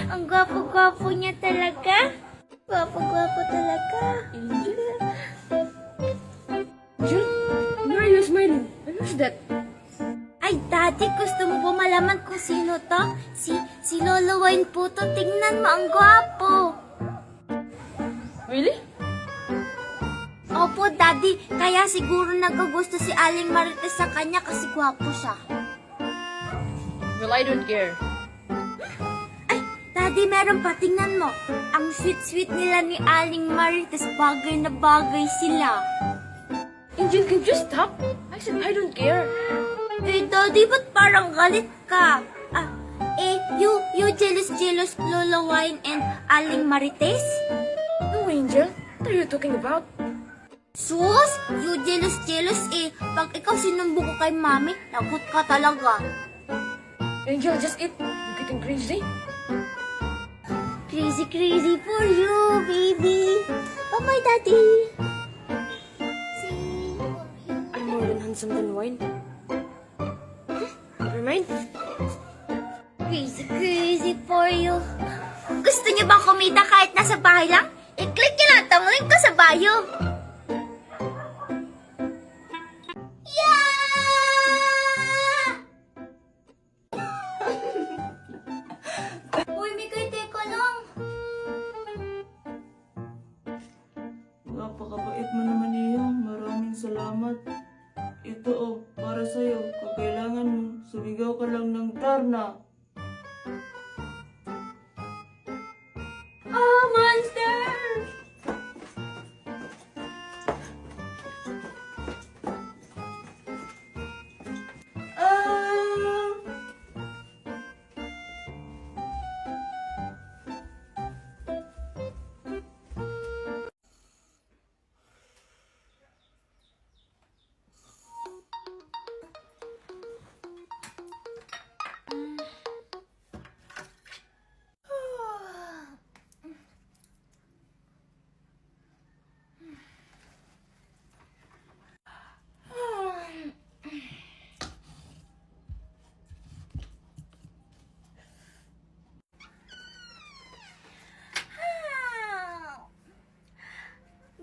Ang gwapo-gwapo niya talaga. Gwapo-gwapo talaga. Angel? Angel? Why are you smiling? And who's that? Ay, Daddy, gusto mo ba malaman kung sino to? Si Lolo Wayne po to. Tingnan mo, ang gwapo. Really? Opo, Daddy. Kaya siguro nagkagusto si Aling Marites sa kanya kasi gwapo siya. Well, I don't care. Ay, Daddy, meron pa. Tingnan mo. Ang sweet-sweet nila ni Aling Marites. Bagay na bagay sila. Angel, can you just stop? I said I don't care. Eh, Daddy, ba't parang galit ka? You jealous Lolo Wayne and Aling Marites? No, Angel. What are you talking about? Sus, you jealous eh. Pag ikaw sinumbong ko kay Mami, lagot ka talaga. Angel, just eat. You're getting crazy. Crazy for you, baby. Bye-bye, Daddy. See you. I'm more than handsome than wine. Never mind. Crazy for you. Gusto niyo bang kumita kahit nasa bahay lang? I-click niyo lang ang link ko sa bio. Yeah! Uy, Mikoy, teka lang. Napakabait mo naman iyong. Maraming salamat. Ito para sa'yo. Kung kailangan mo, sumigaw ka lang ng Darna. Oh, monster!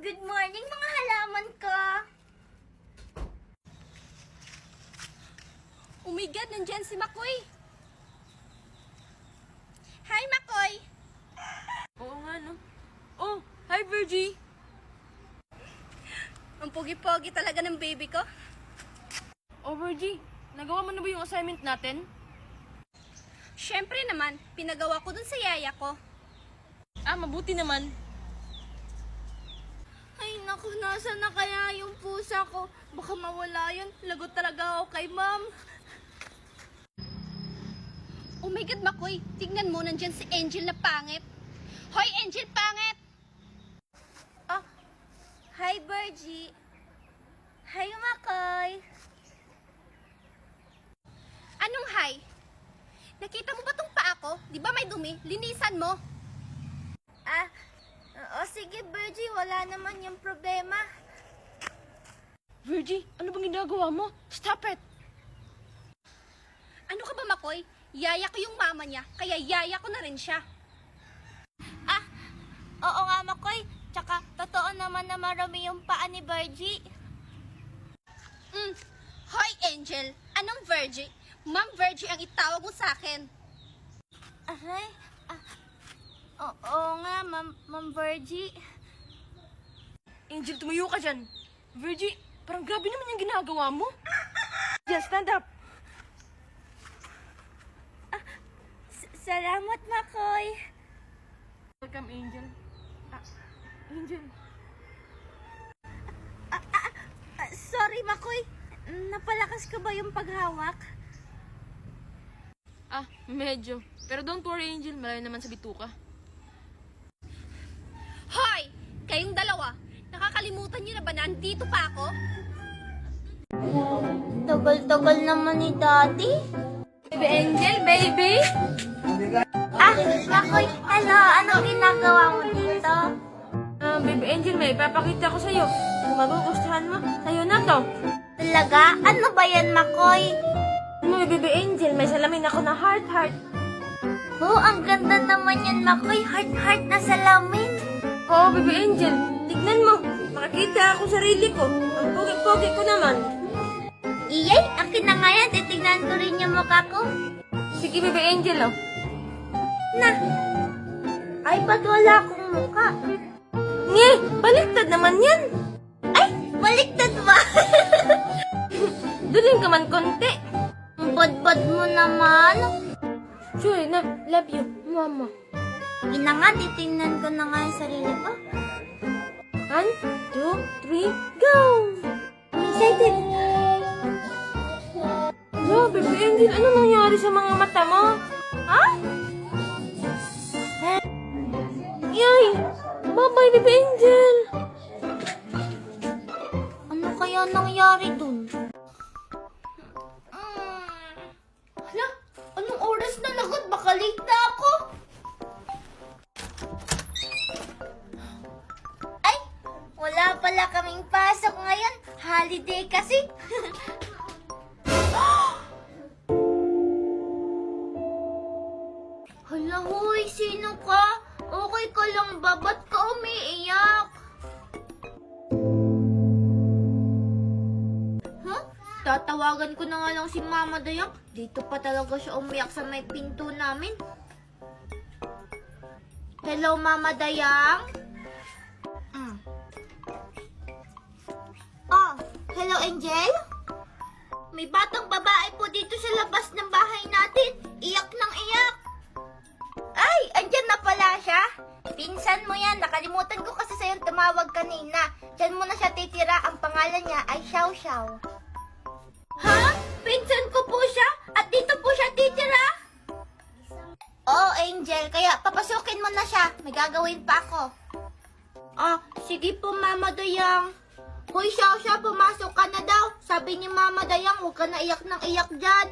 Good morning, mga halaman ko. Oh my God, nandyan si Makoy. Hi, Makoy. Oo nga, no? Oh, hi, Virgie. Ang pogi-pogi talaga ng baby ko. Oh, Virgie, nagawa mo na ba yung assignment natin? Siyempre naman, pinagawa ko dun sa yaya ko. Ah, mabuti naman. Ay, naku, nasa na kaya yung pusa ko? Baka mawala yun. Lagot talaga ako kay Ma'am. Oh my God, Makoy. Tingnan mo, nandyan si Angel na pangit. Hoy, Angel, pangit! Oh, hi, Virgie. Hi, Makoy. Anong hi? Nakita mo ba tong paa ko? Di ba may dumi? Linisan mo. Sige, Virgie. Wala naman yung problema. Virgie, ano bang ginagawa mo? Stop it! Ano ka ba, Makoy? Yaya ko yung mama niya, kaya yaya ko na rin siya. Oo nga, Makoy. Tsaka, totoo naman na marami yung paa ni Virgie. Hoy, Angel. Anong Virgie? Ma'am Virgie ang itawag mo sa akin. Aray? Oo nga, Ma'am Virgie. Angel, tumayo ka dyan. Virgie, parang grabe naman yung ginagawa mo. Just stand up. Salamat, Makoy. Welcome, Angel. Angel. Sorry, Makoy. Napalakas ka ba yung paghawak? Medyo. Pero don't worry, Angel. Malayo naman sa bituka. Hoy! Kayong dalawa, nakakalimutan niyo na ba na andito pa ako? Tagal-tagal naman ni Daddy. Baby Angel, baby! Makoy, anong ginagawa mo dito? Baby Angel, may ipapakita ko sa'yo. Kung magugustuhan mo, sa'yo na to. Talaga? Ano ba yan, Makoy? Baby Angel, may salamin ako na heart. Oh, ang ganda naman yan, Makoy. Heart-heart na salamin. Oo, Baby Angel. Tignan mo. Makakita ako sarili ko. Ang pogi-pogi ko naman. Iyay, akin na nga yan. Titignan ko rin yung mukha ko. Sige, Baby Angel, oh. Na. Ay, ba't wala akong mukha? Nye, baliktad naman yan. Ay, baliktad ba? Duling ka man konti. Ang bad-bad mo naman. Joy, na, love you, mama. Ina nga, titignan ko na nga yung sarili ko. 1, 2, 3, go! I'm excited. Hello, Baby Angel, ano nangyari sa mga mata mo? Ha? Yay! Bye-bye, Baby Angel! Ano kaya nangyari dun? Hala, anong oras na lagot? Baka late na ako. Ay, wala pala kaming pasok ngayon. Holiday kasi. Hala, hoy, sino ka? Okay ka lang ba? Ba't ka umiiyak? Huh? Tatawagan ko na nga lang si Mama Dayang. Dito pa talaga siya umiyak sa may pinto namin. Hello, Mama Dayang? Oh, hello, Angel? May batang babae po dito sa labas ng bahay natin. Iyak ng iyak. Ay, andyan na pala siya. Pinsan mo yan. Nakalimutan ko kasi sa'yo tumawag kanina. Diyan mo na siya titira. Ang pangalan niya ay Xiao Xiao. Ha? Pinsan ko po siya? At dito po siya titira? Oo, Angel. Kaya papasukin mo na siya. May gagawin pa ako. Ah, sige po, Mama Dayang. Hoy, Xiao Xiao, pumasok ka na daw. Sabi ni Mama Dayang, huwag ka na iyak ng iyak dyan.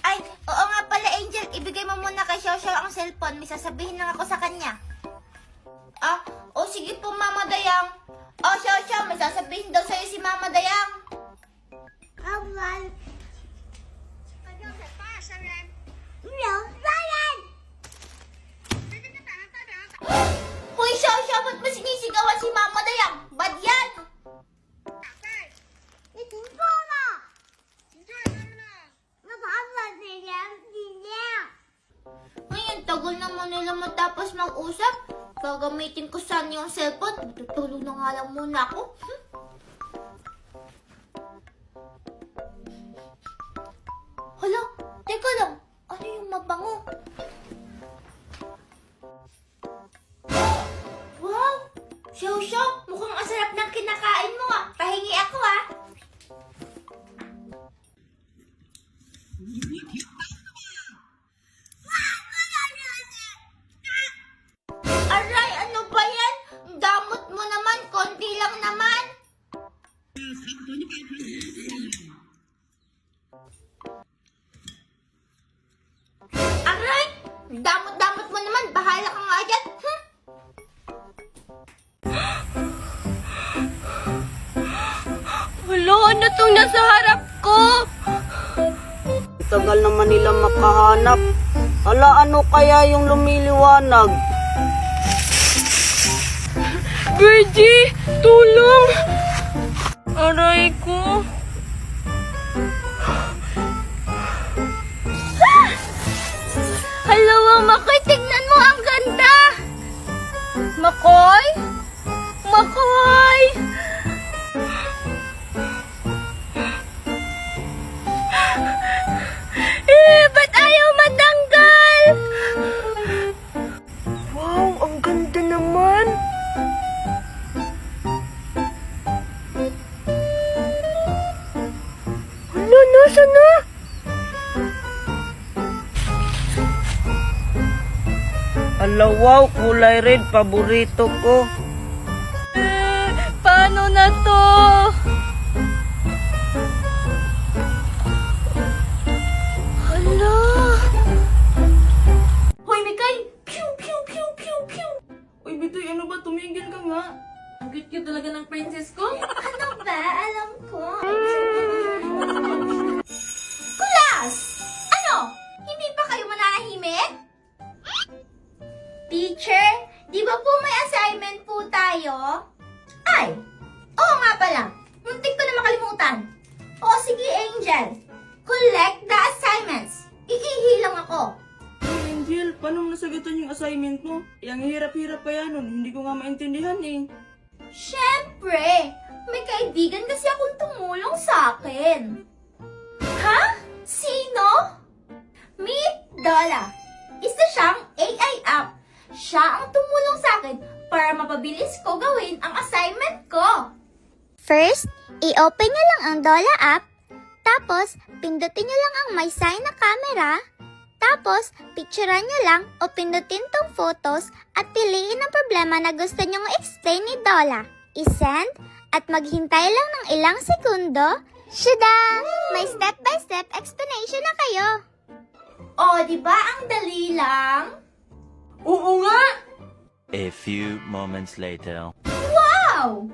Ay, oo nga pala, Angel. Ibigay mo muna kay Xiao Xiao ang cellphone. May sasabihin lang ako sa kanya. Ah, o sige po, Mama Dayang. Oh, Xiao Xiao, may sasabihin daw sa'yo si Mama Dayang. Awan. Hoy, Xiao Xiao, ba't mo sinisigawan si Mama Dayang? Bad yan! Ay, ang tagal naman nila matapos mag-usap. Gagamitin ko saan yung cellphone. Tutulog na nga lang muna ako. Hala, teka lang. Ano yung mabango? Wow! Xiao Xiao, mukhang ang sarap ng kinakain mo ah. Pahingi ako ah. Aray, ano ba yan? Damot mo naman, konti lang naman. Aray, damot-damot mo naman, bahala ka nga dyan. Hello, ano tong nasa harap ko? Tagal naman nila makahanap. Ala, ano kaya yung lumiliwanag? Virgie, tulong! Aray ko. Hello, Makoy, tignan mo, ang ganda. Makoy? Makoy! Ba't ayaw matanggal? Wow, ang ganda naman. Hala, nasa na? Ala, wow, kulay red, paborito ko. Paano na to? Hala. Hoy, Mikay! Pew, pew, pew, pew, pew! Uy, Bitoy, ano ba? Tumigil ka nga. Ang cute talaga ng princess ko. Ano ba? Alam ko. Kulas! Ano? Hindi pa kayo mananahimik? tayo? Ay! Oo nga pala. Muntik ko na makalimutan. O sige, Angel. Collect the assignments. Iihilang ako. Hey, Angel, paano mo nasagutan yung assignment mo? Yang hirap-hirap pa yan nun. Hindi ko nga maintindihan eh. Siyempre! May kaibigan kasi akong tumulong sa akin. Ha? Sino? Meet Dola. Isa siyang AI app. Siya ang tumulong sa akin para mapabilis ko gawin ang assignment ko. First, i-open nyo lang ang Dola app. Tapos, pindutin nyo lang ang may sign na camera. Tapos, picturean nyo lang o pindutin tong photos at piliin ang problema na gusto nyong explain ni Dola. I-send at maghintay lang ng ilang segundo. Shada! May step-by-step explanation na kayo. O, di ba ang dali lang? Oo nga! A few moments later. Wow!